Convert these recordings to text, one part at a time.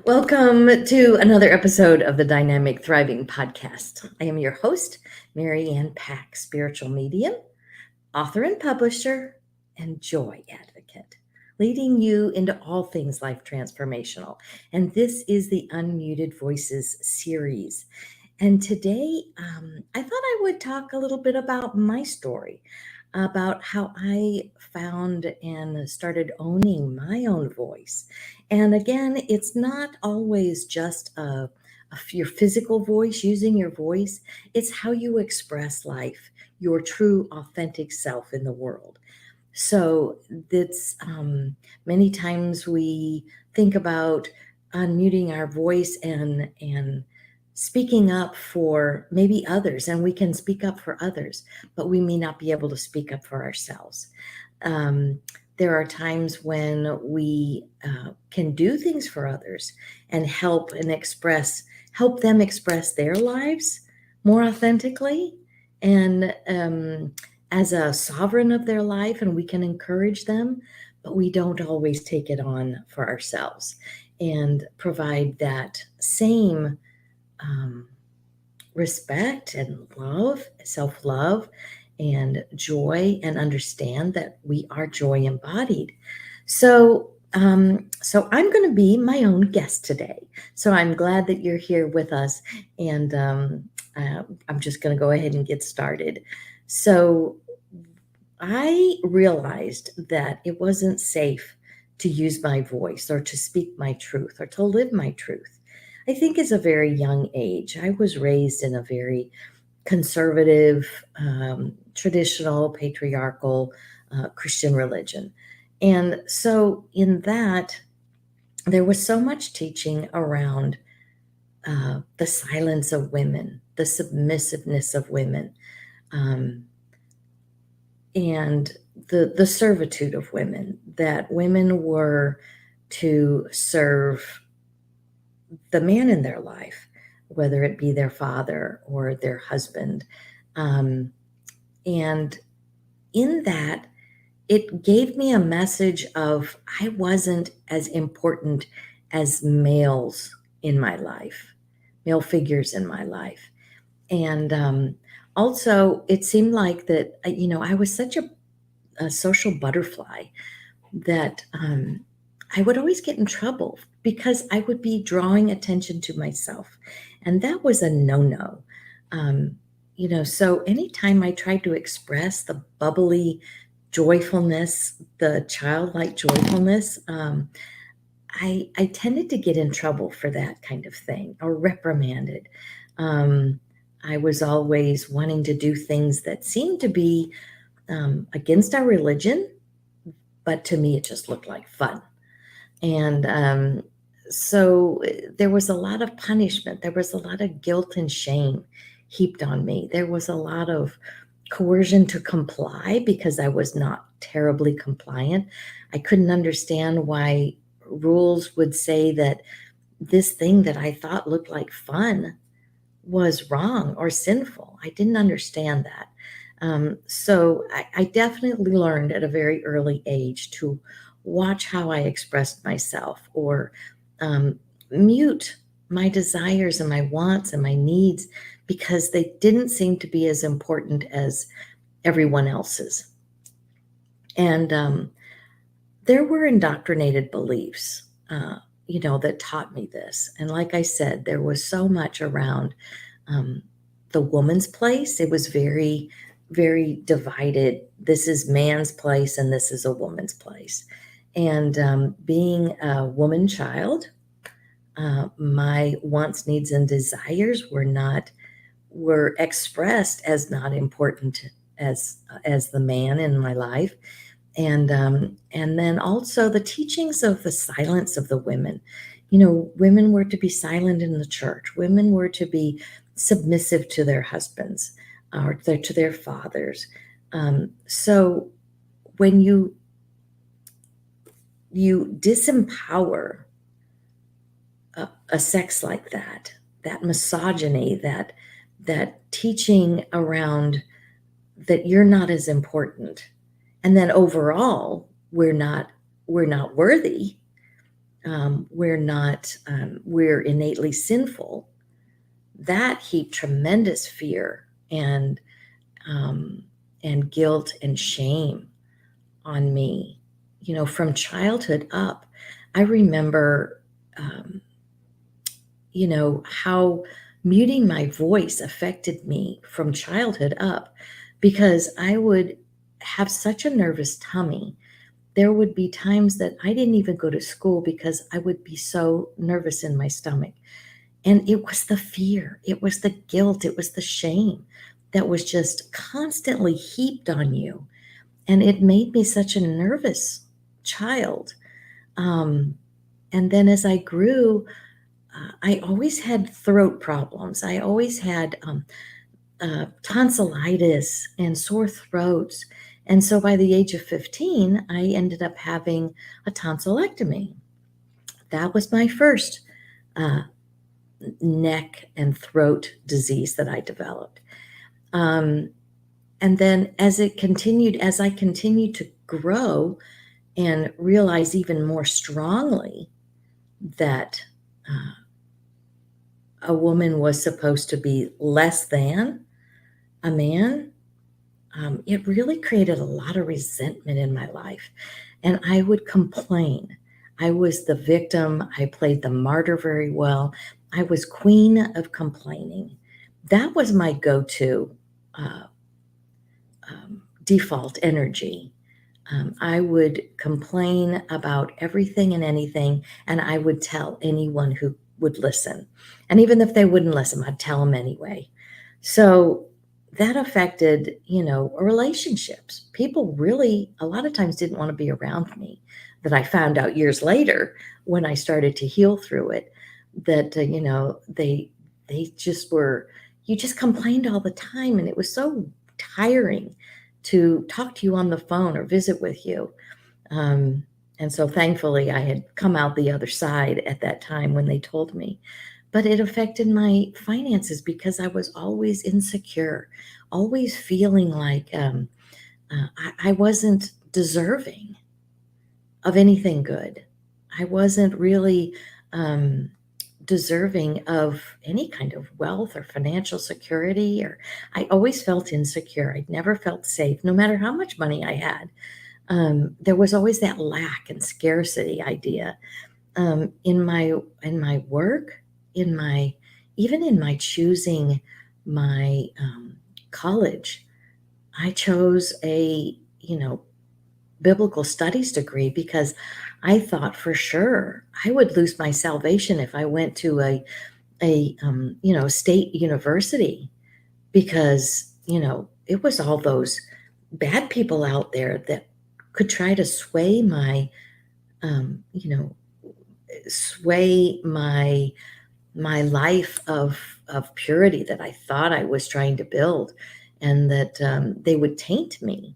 Welcome to another episode of the Dynamic Thriving Podcast. I am your host, Mary Ann Pack, spiritual medium, author and publisher, and joy advocate, leading you into all things life transformational. And this is the Unmuted Voices series. And today, I thought I would talk a little bit about my story, about how I found and started owning my own voice. And again, it's not always just your physical voice, using your voice. It's how you express life, your true, authentic self in the world. So that's many times we think about unmuting our voice and speaking up for maybe others, and we can speak up for others, but we may not be able to speak up for ourselves. Um, there are times when we can do things for others and help them express their lives more authentically and as a sovereign of their life, and we can encourage them, but we don't always take it on for ourselves and provide that same respect and love, self-love and joy, and understand that we are joy embodied. So I'm going to be my own guest today. So I'm glad that you're here with us, and I'm just going to go ahead and get started. So I realized that it wasn't safe to use my voice or to speak my truth or to live my truth. I think as a very young age, I was raised in a very conservative, traditional, patriarchal Christian religion. And so in that, there was so much teaching around the silence of women, the submissiveness of women, and the servitude of women, that women were to serve the man in their life, whether it be their father or their husband. And in that, it gave me a message of I wasn't as important as males in my life, male figures in my life. And also, it seemed like that, I was such a social butterfly that I would always get in trouble because I would be drawing attention to myself. And that was a no-no. So anytime I tried to express the bubbly joyfulness, the childlike joyfulness, I tended to get in trouble for that kind of thing or reprimanded. I was always wanting to do things that seemed to be against our religion, but to me, it just looked like fun. And so there was a lot of punishment. There was a lot of guilt and shame heaped on me. There was a lot of coercion to comply because I was not terribly compliant. I couldn't understand why rules would say that this thing that I thought looked like fun was wrong or sinful. I didn't understand that. So I definitely learned at a very early age to watch how I expressed myself, or mute my desires and my wants and my needs because they didn't seem to be as important as everyone else's. And there were indoctrinated beliefs, that taught me this. And like I said, there was so much around the woman's place. It was very, very divided. This is man's place and this is a woman's place. And being a woman child, my wants, needs, and desires were expressed as not important as the man in my life. And then also the teachings of the silence of the women. Women were to be silent in the church. Women were to be submissive to their husbands or to their fathers. So when you disempower a sex like that misogyny, that teaching around that you're not as important, and then overall we're not worthy, we're innately sinful, that heaped tremendous fear um, and guilt and shame on me, from childhood up. I remember, um, how muting my voice affected me from childhood up because I would have such a nervous tummy. There would be times that I didn't even go to school because I would be so nervous in my stomach. And it was the fear, it was the guilt, it was the shame that was just constantly heaped on you. And it made me such a nervous child. Um, and then as I grew, I always had throat problems. I always had tonsillitis and sore throats. And so by the age of 15, I ended up having a tonsillectomy. That was my first uh, neck and throat disease that I developed. Um, and then as I continued to grow and realize even more strongly that uh, a woman was supposed to be less than a man, it really created a lot of resentment in my life. And I would complain. I was the victim. I played the martyr very well. I was queen of complaining. That was my go to uh, default energy. I would complain about everything and anything, and I would tell anyone who would listen. And even if they wouldn't listen, I'd tell them anyway. So that affected, relationships. People really, a lot of times, didn't want to be around me. That I found out years later when I started to heal through it, that they just were. You just complained all the time, and it was so tiring to talk to you on the phone or visit with you. Um, and so thankfully, I had come out the other side at that time when they told me. But it affected my finances because I was always insecure, always feeling like I wasn't deserving of anything good. I wasn't really um, deserving of any kind of wealth or financial security, or I always felt insecure. I'd never felt safe, no matter how much money I had. There was always that lack and scarcity idea in my work, in my even in my choosing my college. I chose a biblical studies degree because I thought for sure I would lose my salvation if I went to a state university because it was all those bad people out there that could try to um, you know sway my life of purity that I thought I was trying to build, and that they would taint me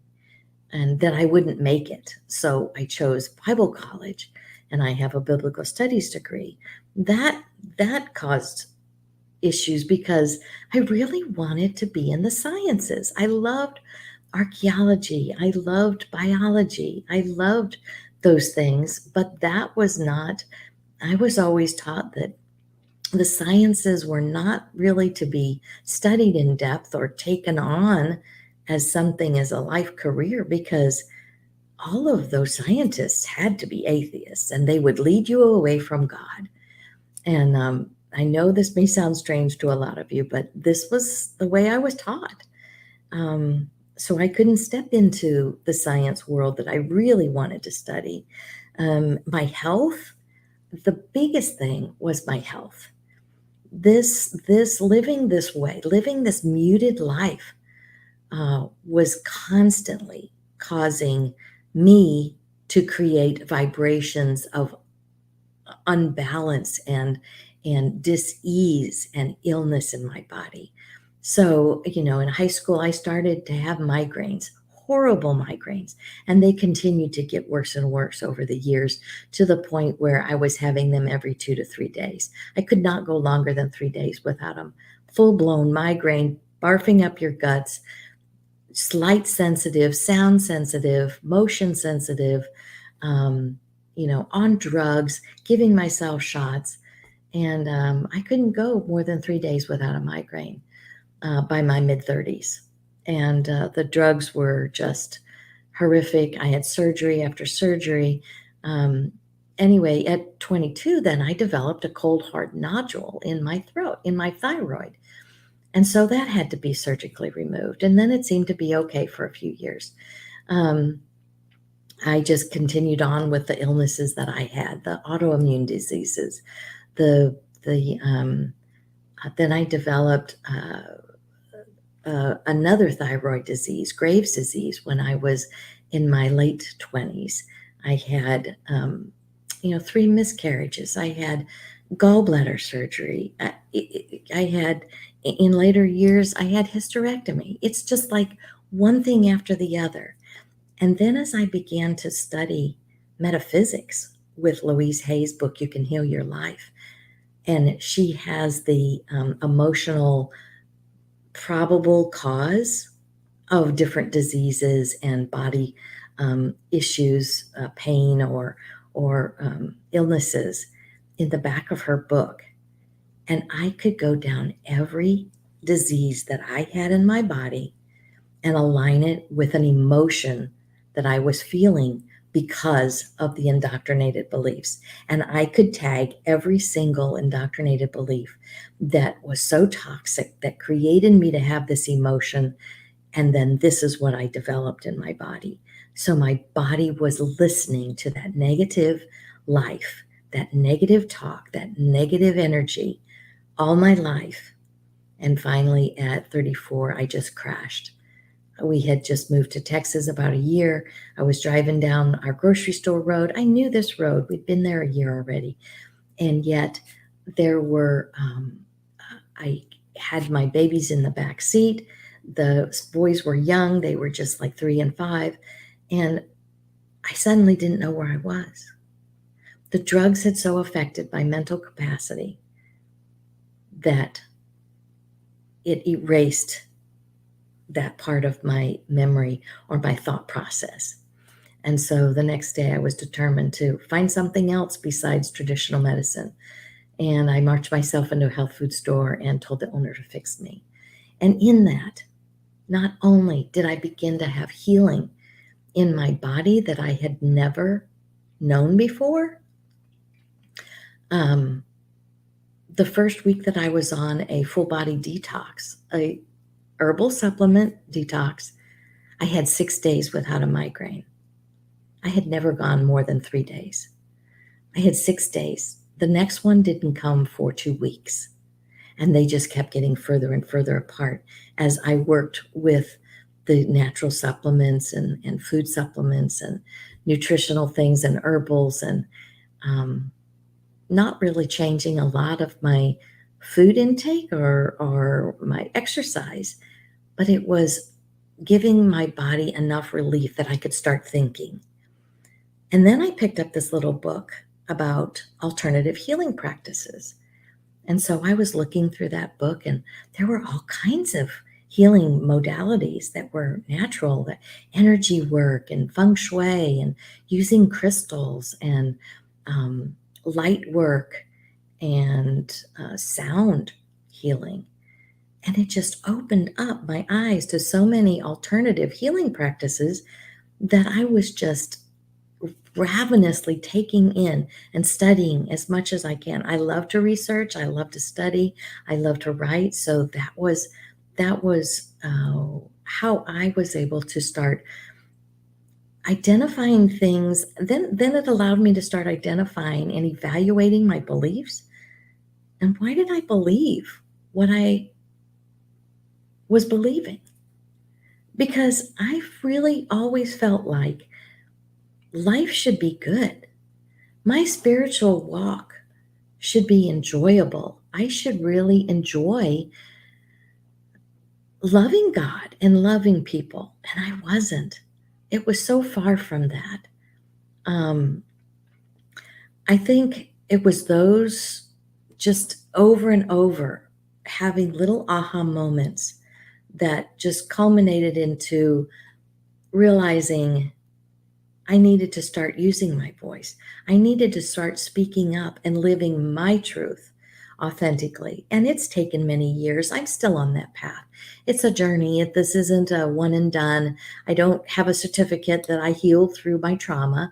and that I wouldn't make it. So I chose Bible college, and I have a biblical studies degree. That that caused issues because I really wanted to be in the sciences. I loved archaeology. I loved biology. I loved those things, but that was not, I was always taught that the sciences were not really to be studied in depth or taken on as something as a life career because all of those scientists had to be atheists and they would lead you away from God. And I know this may sound strange to a lot of you, but this was the way I was taught. Um, so I couldn't step into the science world that I really wanted to study. My health, the biggest thing was my health. This living this way, living this muted life, was constantly causing me to create vibrations of unbalance and dis-ease and illness in my body. So, in high school, I started to have migraines, horrible migraines, and they continued to get worse and worse over the years to the point where I was having them every 2 to 3 days. I could not go longer than 3 days without them. Full blown migraine, barfing up your guts, light sensitive, sound sensitive, motion sensitive. Um, on drugs, giving myself shots. And I couldn't go more than 3 days without a migraine by my mid 30s. And the drugs were just horrific. I had surgery after surgery. Anyway, at 22, then I developed a cold, hard nodule in my throat, in my thyroid. And so that had to be surgically removed. And then it seemed to be okay for a few years. Um, I just continued on with the illnesses that I had, the autoimmune diseases, the then I developed another thyroid disease, Graves' disease, when I was in my late 20s. I had, 3 miscarriages. I had gallbladder surgery. I had, in later years, I had hysterectomy. It's just like one thing after the other. And then as I began to study metaphysics with Louise Hay's book, You Can Heal Your Life, and she has the emotional probable cause of different diseases and body issues, pain or illnesses in the back of her book. And I could go down every disease that I had in my body and align it with an emotion that I was feeling because of the indoctrinated beliefs. And I could tag every single indoctrinated belief that was so toxic that created me to have this emotion. And then this is what I developed in my body. So my body was listening to that negative life, that negative talk, that negative energy all my life. And finally, at 34, I just crashed. We had just moved to Texas about a year. I was driving down our grocery store road. I knew this road. We'd been there a year already. And yet there were, I had my babies in the back seat. The boys were young. They were just like 3 and 5. And I suddenly didn't know where I was. The drugs had so affected my mental capacity that it erased that part of my memory or my thought process. And so the next day I was determined to find something else besides traditional medicine. And I marched myself into a health food store and told the owner to fix me. And in that, not only did I begin to have healing in my body that I had never known before, the first week that I was on a full body detox, a herbal supplement detox, I had 6 days without a migraine. I had never gone more than 3 days. I had 6 days. The next one didn't come for 2 weeks. And they just kept getting further and further apart as I worked with the natural supplements and food supplements and nutritional things and herbals and not really changing a lot of my food intake or my exercise, but it was giving my body enough relief that I could start thinking. And then I picked up this little book about alternative healing practices. And so I was looking through that book, and there were all kinds of healing modalities that were natural, the energy work and feng shui and using crystals and light work and sound healing. And it just opened up my eyes to so many alternative healing practices that I was just ravenously taking in and studying as much as I can. I love to research. I love to study. I love to write. So that was how I was able to start identifying things. Then it allowed me to start identifying and evaluating my beliefs. And why did I believe what I was believing? Because I've really always felt like life should be good. My spiritual walk should be enjoyable. I should really enjoy loving God and loving people. And I wasn't. It was so far from that. I think it was those just over and over having little aha moments that just culminated into realizing I needed to start using my voice. I needed to start speaking up and living my truth authentically. And it's taken many years. I'm still on that path. It's a journey. This isn't a one and done. I don't have a certificate that I healed through my trauma.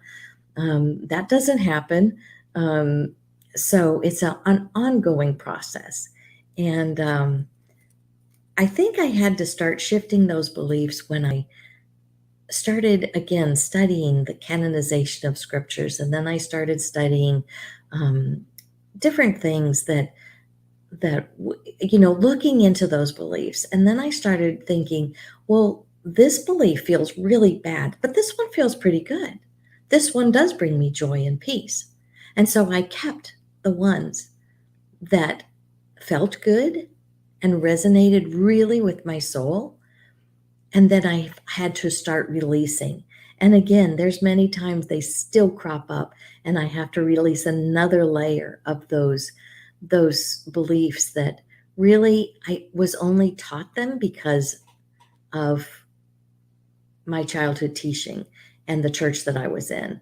That doesn't happen. So it's an ongoing process. And I think I had to start shifting those beliefs when I started again studying the canonization of scriptures, and then I started studying um, different things that looking into those beliefs, and then I started thinking, well, this belief feels really bad, but this one feels pretty good. This one does bring me joy and peace, and so I kept the ones that felt good and resonated really with my soul, and then I had to start releasing. And again, there's many times they still crop up, and I have to release another layer of those beliefs that really I was only taught them because of my childhood teaching and the church that I was in.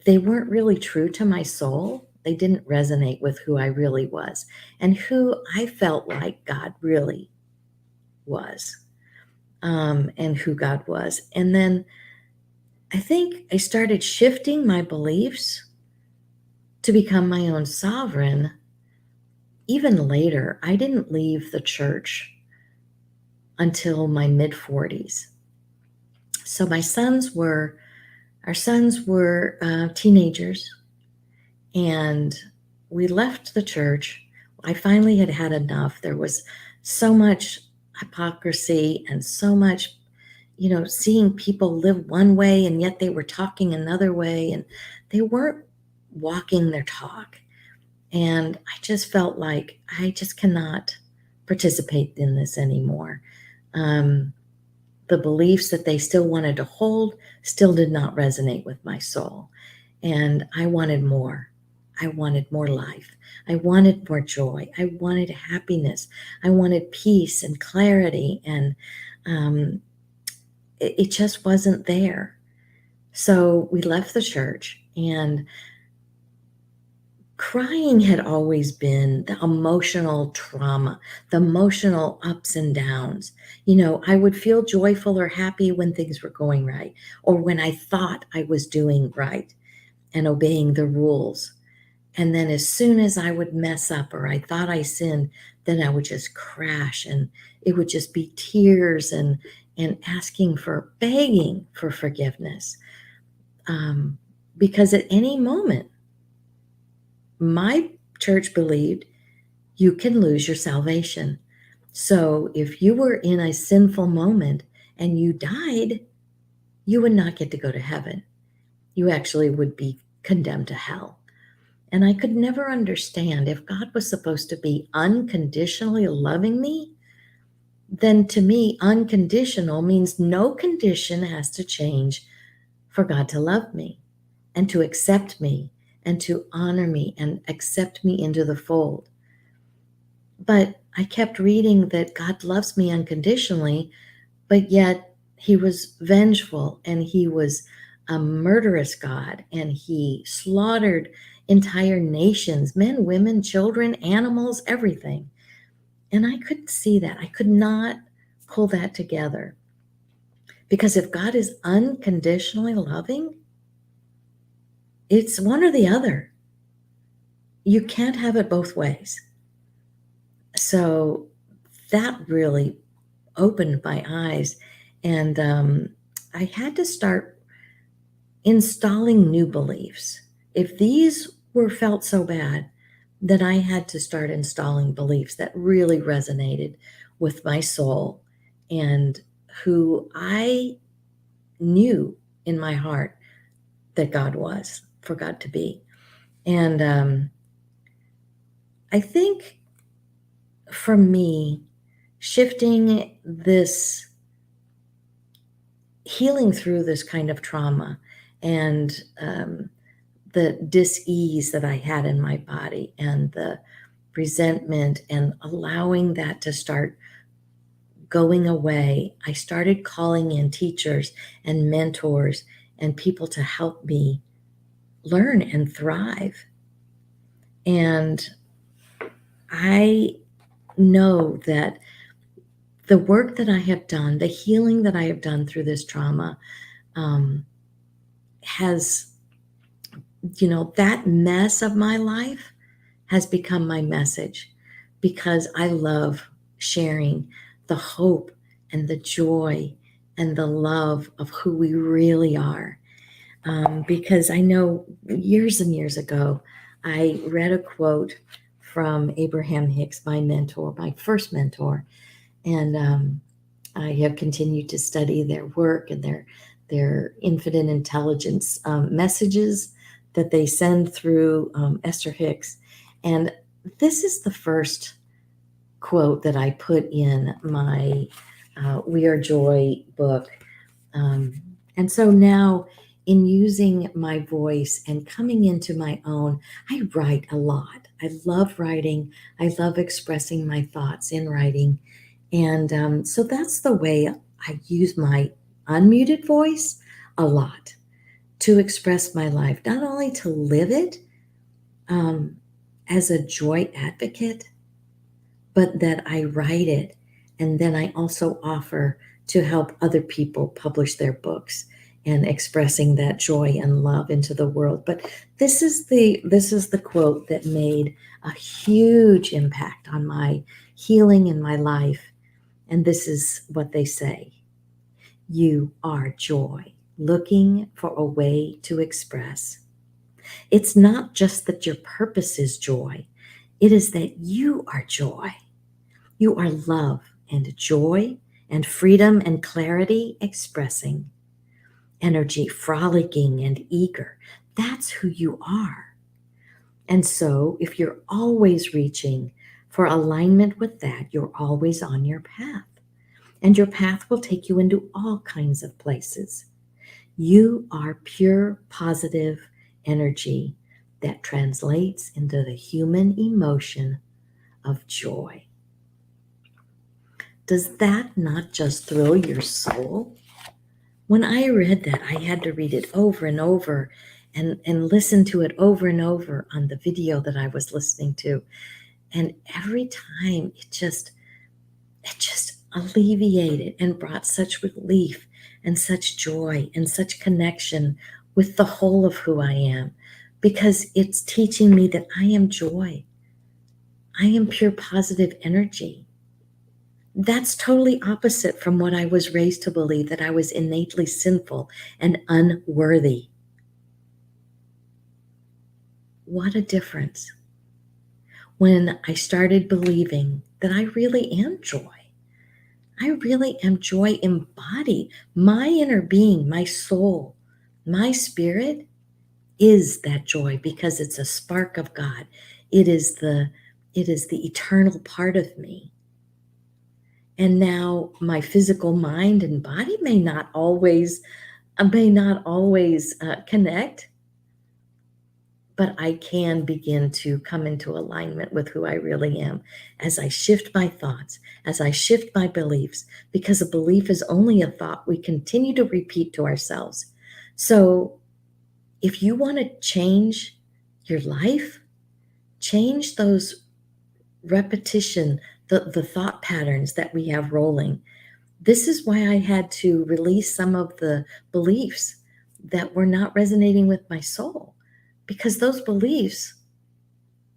They weren't really true to my soul. They didn't resonate with who I really was and who I felt like God really was, and who God was. And then I think I started shifting my beliefs to become my own sovereign. Even later, I didn't leave the church until my mid 40s. So our sons were teenagers, and we left the church. I finally had had enough. There was so much hypocrisy and so much, seeing people live one way and yet they were talking another way, and they weren't walking their talk. And I just felt like I just cannot participate in this anymore. The beliefs that they still wanted to hold still did not resonate with my soul. And I wanted more. I wanted more life. I wanted more joy. I wanted happiness. I wanted peace and clarity. And it just wasn't there. So we left the church, and crying had always been the emotional trauma, the emotional ups and downs. I would feel joyful or happy when things were going right, or when I thought I was doing right and obeying the rules. And then as soon as I would mess up or I thought I sinned, then I would just crash, and it would just be tears and begging for forgiveness. Because at any moment, my church believed you can lose your salvation. So if you were in a sinful moment and you died, you would not get to go to heaven. You actually would be condemned to hell. And I could never understand, if God was supposed to be unconditionally loving me, then to me, unconditional means no condition has to change for God to love me and to accept me and to honor me and accept me into the fold. But I kept reading that God loves me unconditionally, but yet he was vengeful, and he was a murderous God, and he slaughtered entire nations, men, women, children, animals, everything. And I couldn't see that. I could not pull that together. Because if God is unconditionally loving, it's one or the other. You can't have it both ways. So that really opened my eyes, and I had to start installing new beliefs. If these were felt so bad, then I had to start installing beliefs that really resonated with my soul and who I knew in my heart that God was, for God to be. And I think for me, shifting this, healing through this kind of trauma and the dis-ease that I had in my body and the resentment, and allowing that to start going away, I started calling in teachers and mentors and people to help me learn and thrive. And I know that the work that I have done, the healing that I have done through this trauma, has, that mess of my life has become my message, because I love sharing the hope and the joy and the love of who we really are. Because I know years and years ago, I read a quote from Abraham Hicks, my mentor, my first mentor, and I have continued to study their work and their infinite intelligence messages that they send through Esther Hicks. And this is the first quote that I put in my We Are Joy book. And so now, in using my voice and coming into my own, I write a lot. I love writing. I love expressing my thoughts in writing. And so that's the way I use my unmuted voice a lot to express my life, not only to live it um, as a joy advocate, but that I write it, and then I also offer to help other people publish their books and expressing that joy and love into the world. But this is the quote that made a huge impact on my healing in my life. And this is what they say: you are joy, looking for a way to express. It's not just that your purpose is joy, it is that you are joy. You are love and joy and freedom and clarity expressing, energy frolicking and eager. That's who you are. And so, if you're always reaching for alignment with that, you're always on your path. And your path will take you into all kinds of places. You are pure positive energy that translates into the human emotion of joy. Does that not just thrill your soul? When I read that, I had to read it over and over and listen to it over and over on the video that I was listening to. And every time it just alleviated and brought such relief and such joy and such connection with the whole of who I am, because it's teaching me that I am joy. I am pure positive energy. That's totally opposite from what I was raised to believe, that I was innately sinful and unworthy. What a difference when I started believing that I really am joy. I really am joy embodied. My inner being, my soul, my spirit is that joy, because it's a spark of God. It is the eternal part of me. And now my physical mind and body may not always connect, but I can begin to come into alignment with who I really am as I shift my thoughts, as I shift my beliefs, because a belief is only a thought we continue to repeat to ourselves. So if you want to change your life, change those repetition, the thought patterns that we have rolling. This is why I had to release some of the beliefs that were not resonating with my soul, because those beliefs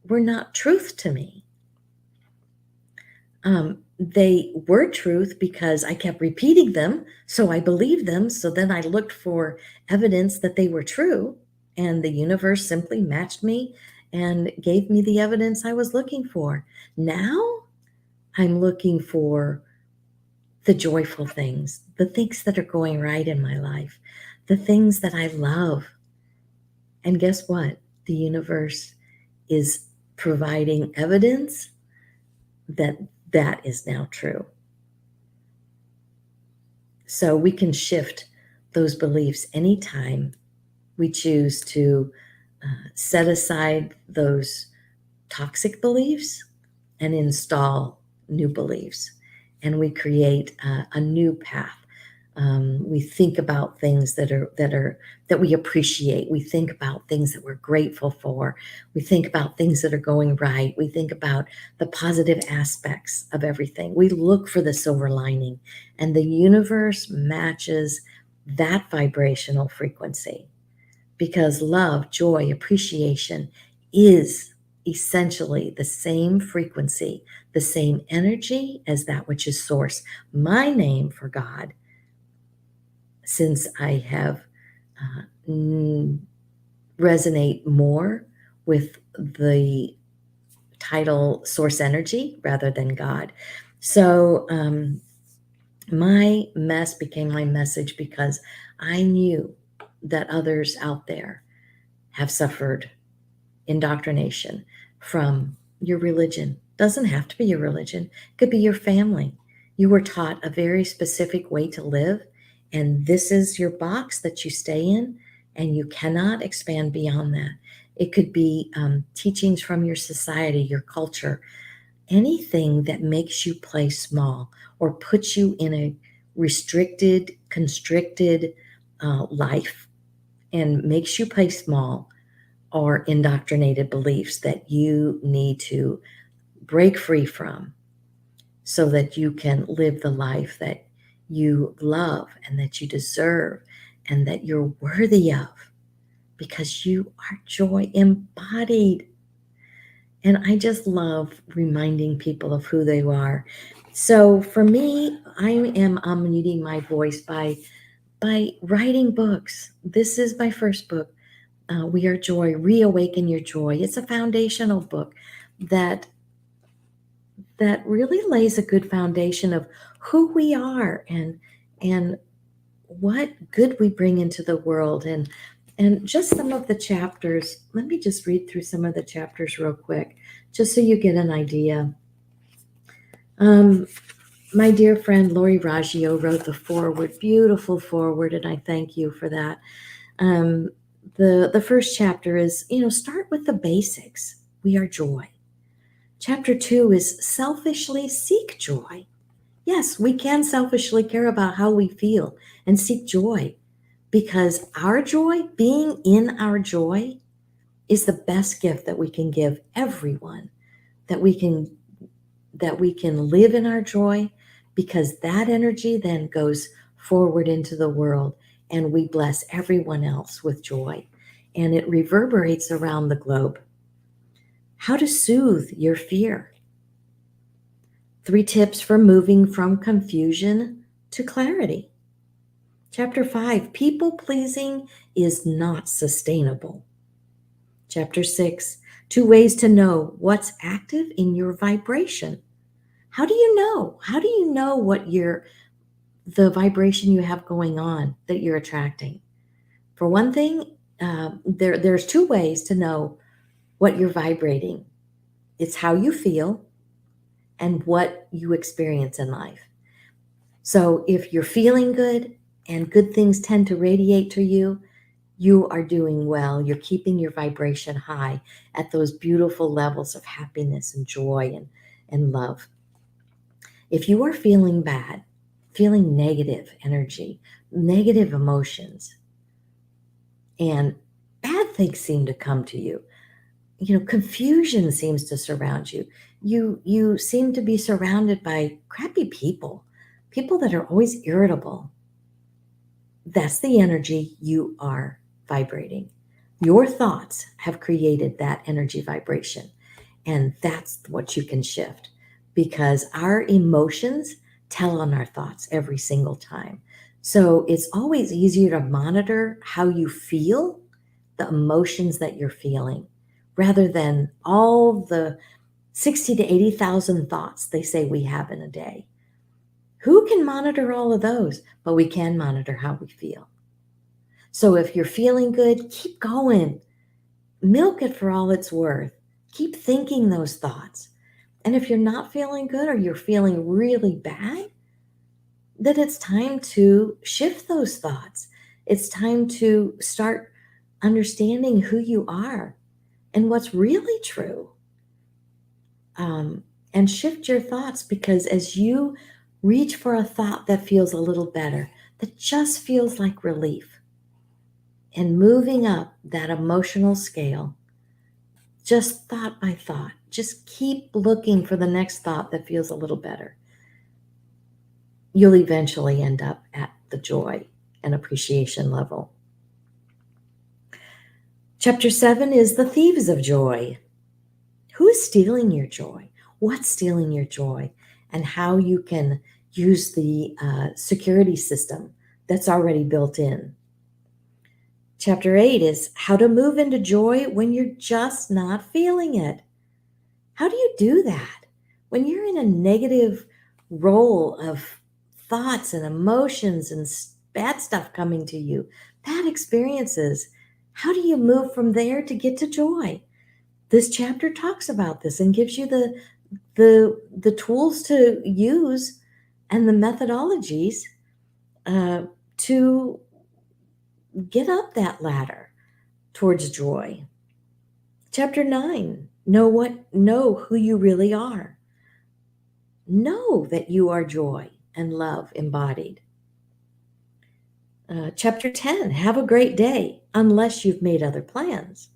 were not truth to me. They were truth because I kept repeating them, so I believed them. So then I looked for evidence that they were true, and the universe simply matched me and gave me the evidence I was looking for. Now I'm looking for the joyful things, the things that are going right in my life, the things that I love. And guess what? The universe is providing evidence that that is now true. So we can shift those beliefs anytime we choose to set aside those toxic beliefs and install new beliefs. And we create a new path, We think about things that we appreciate. We think about things that we're grateful for. We think about things that are going right. We think about the positive aspects of everything. We look for the silver lining, and the universe matches that vibrational frequency, because love, joy, appreciation is essentially the same frequency, the same energy as that which is source. My name for God, since I have resonate more with the title source energy rather than God. So my mess became my message because I knew that others out there have suffered indoctrination from your religion. Doesn't have to be your religion. It could be your family. You were taught a very specific way to live, and this is your box that you stay in, and you cannot expand beyond that. It could be teachings from your society, your culture, anything that makes you play small or puts you in a restricted, constricted life and makes you play small, or indoctrinated beliefs that you need to break free from so that you can live the life that you love and that you deserve and that you're worthy of, because you are joy embodied. And I just love reminding people of who they are. So for me, I am unmuting my voice by writing books. This is my first book, We Are Joy, Reawaken Your Joy. It's a foundational book that really lays a good foundation of who we are and what good we bring into the world, and just some of the chapters. Let me just read through some of the chapters real quick, just so you get an idea. My dear friend Lori Raggio wrote the foreword, beautiful foreword, and I thank you for that. The first chapter is, start with the basics. We are joy. Chapter 2 is selfishly seek joy. Yes, we can selfishly care about how we feel and seek joy, because our joy, being in our joy, is the best gift that we can give everyone, that we can live in our joy, because that energy then goes forward into the world and we bless everyone else with joy, and it reverberates around the globe. How to soothe your fear. 3 tips for moving from confusion to clarity. Chapter 5, people pleasing is not sustainable. Chapter 6, 2 ways to know what's active in your vibration. How do you know? How do you know what the vibration you have going on that you're attracting? For one thing, there's 2 ways to know what you're vibrating. It's how you feel and what you experience in life. So if you're feeling good and good things tend to radiate to you, you are doing well. You're keeping your vibration high at those beautiful levels of happiness and joy and love. If you are feeling bad, feeling negative energy, negative emotions, and bad things seem to come to you, confusion seems to surround you. You seem to be surrounded by crappy people that are always irritable. That's the energy you are vibrating. Your thoughts have created that energy vibration, and that's what you can shift, because our emotions tell on our thoughts every single time. So it's always easier to monitor how you feel, the emotions that you're feeling, rather than all the 60 to 80,000 thoughts they say we have in a day. Who can monitor all of those? But we can monitor how we feel. So if you're feeling good, keep going. Milk it for all it's worth. Keep thinking those thoughts. And if you're not feeling good or you're feeling really bad, then it's time to shift those thoughts. It's time to start understanding who you are and what's really true. And shift your thoughts, because as you reach for a thought that feels a little better, that just feels like relief. And moving up that emotional scale, just thought by thought, just keep looking for the next thought that feels a little better. You'll eventually end up at the joy and appreciation level. Chapter 7 is the thieves of joy. Who is stealing your joy? What's stealing your joy? And how you can use the security system that's already built in. Chapter 8 is how to move into joy when you're just not feeling it. How do you do that? When you're in a negative role of thoughts and emotions and bad stuff coming to you, bad experiences, how do you move from there to get to joy? This chapter talks about this and gives you the tools to use and the methodologies to get up that ladder towards joy. Chapter 9, know who you really are. Know that you are joy and love embodied. Chapter 10, have a great day unless you've made other plans.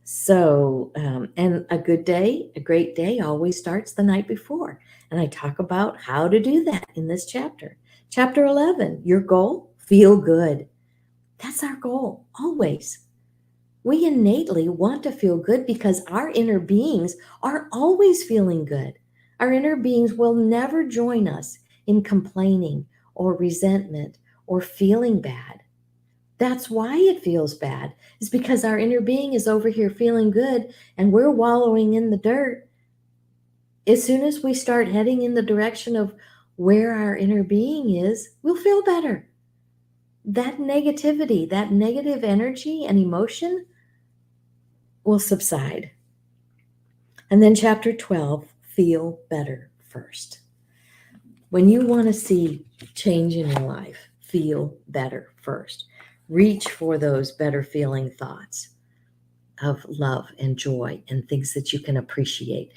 So, and a great day always starts the night before. And I talk about how to do that in this chapter. Chapter 11, your goal, feel good. That's our goal, always. We innately want to feel good because our inner beings are always feeling good. Our inner beings will never join us in complaining or resentment or feeling bad. That's why it feels bad, is because our inner being is over here feeling good and we're wallowing in the dirt. As soon as we start heading in the direction of where our inner being is, we'll feel better. That negativity, that negative energy and emotion will subside. And then chapter 12, feel better first. When you want to see change in your life, feel better first. Reach for those better feeling thoughts of love and joy and things that you can appreciate.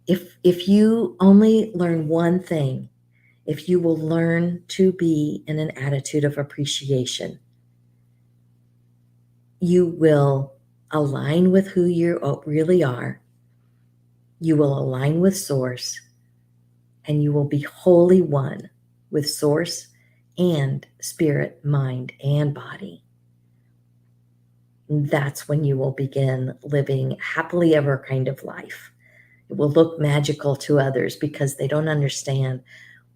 If you only learn one thing, if you will learn to be in an attitude of appreciation, you will align with who you really are. You will align with Source, and you will be wholly one with Source and spirit, mind, and body. That's when you will begin living happily ever kind of life. It will look magical to others because they don't understand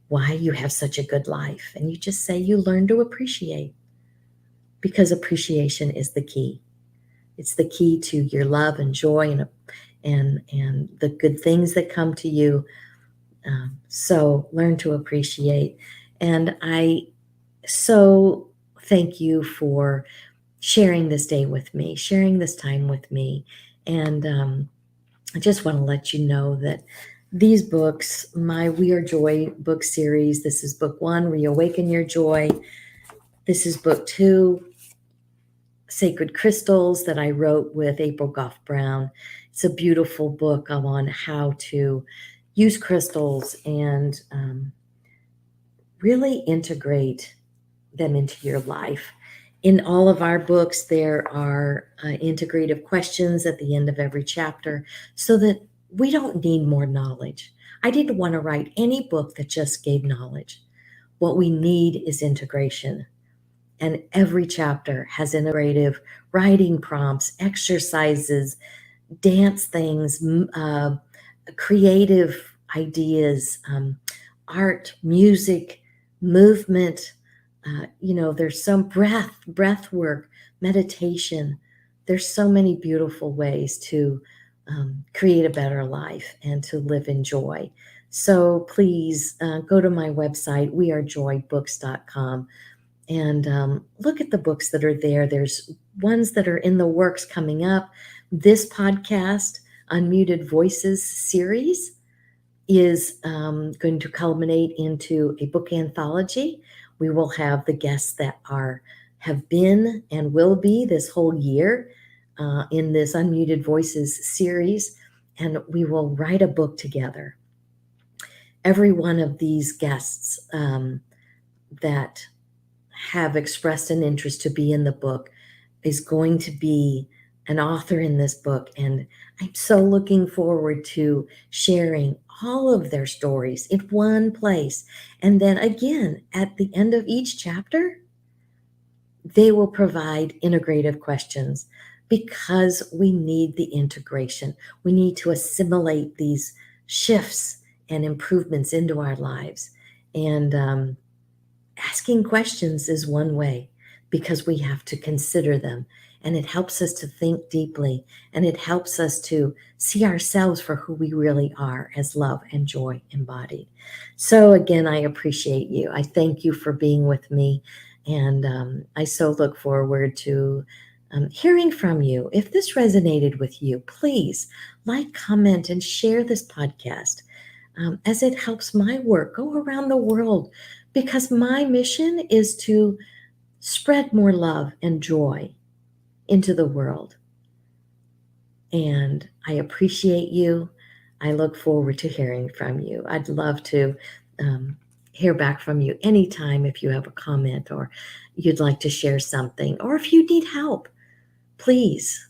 why you have such a good life. And you just say you learn to appreciate, because appreciation is the key. It's the key to your love and joy and the good things that come to you. So learn to appreciate. And I so thank you for sharing this day with me, sharing this time with me. And I just want to let you know that these books, my We Are Joy book series, this is book 1, Reawaken Your Joy. This is book 2, Sacred Crystals, that I wrote with April Goff Brown. It's a beautiful book on how to use crystals and really integrate them into your life. In all of our books, there are integrative questions at the end of every chapter so that we don't need more knowledge. I didn't want to write any book that just gave knowledge. What we need is integration. And every chapter has integrative writing prompts, exercises, dance things, creative ideas, art, music, movement. There's some breath work, meditation. There's so many beautiful ways to create a better life and to live in joy. So please go to my website, wearejoybooks.com, and look at the books that are there. There's ones that are in the works coming up. This podcast, Unmuted Voices series, is going to culminate into a book anthology. We will have the guests that have been and will be this whole year in this Unmuted Voices series, and we will write a book together. Every one of these guests that have expressed an interest to be in the book is going to be an author in this book. And I'm so looking forward to sharing all of their stories in one place. And then again, at the end of each chapter, they will provide integrative questions because we need the integration. We need to assimilate these shifts and improvements into our lives. And asking questions is one way because we have to consider them. And it helps us to think deeply, and it helps us to see ourselves for who we really are as love and joy embodied. So, again, I appreciate you. I thank you for being with me. And I so look forward to hearing from you. If this resonated with you, please like, comment, and share this podcast as it helps my work go around the world, because my mission is to spread more love and joy into the world. And I appreciate you. I look forward to hearing from you. I'd love to hear back from you anytime if you have a comment or you'd like to share something, or if you need help, please.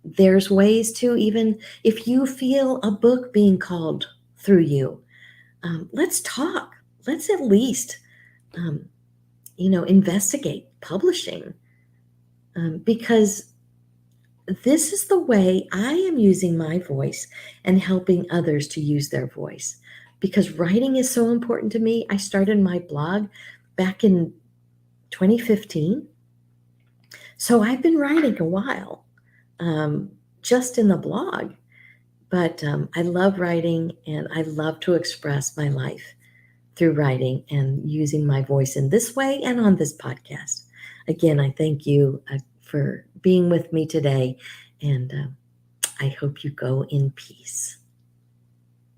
There's ways to, even if you feel a book being called through you, let's talk. Let's at least, investigate publishing, because this is the way I am using my voice and helping others to use their voice. Because writing is so important to me. I started my blog back in 2015. So I've been writing a while, just in the blog. But I love writing, and I love to express my life through writing and using my voice in this way and on this podcast. Again, I thank you for being with me today, and I hope you go in peace.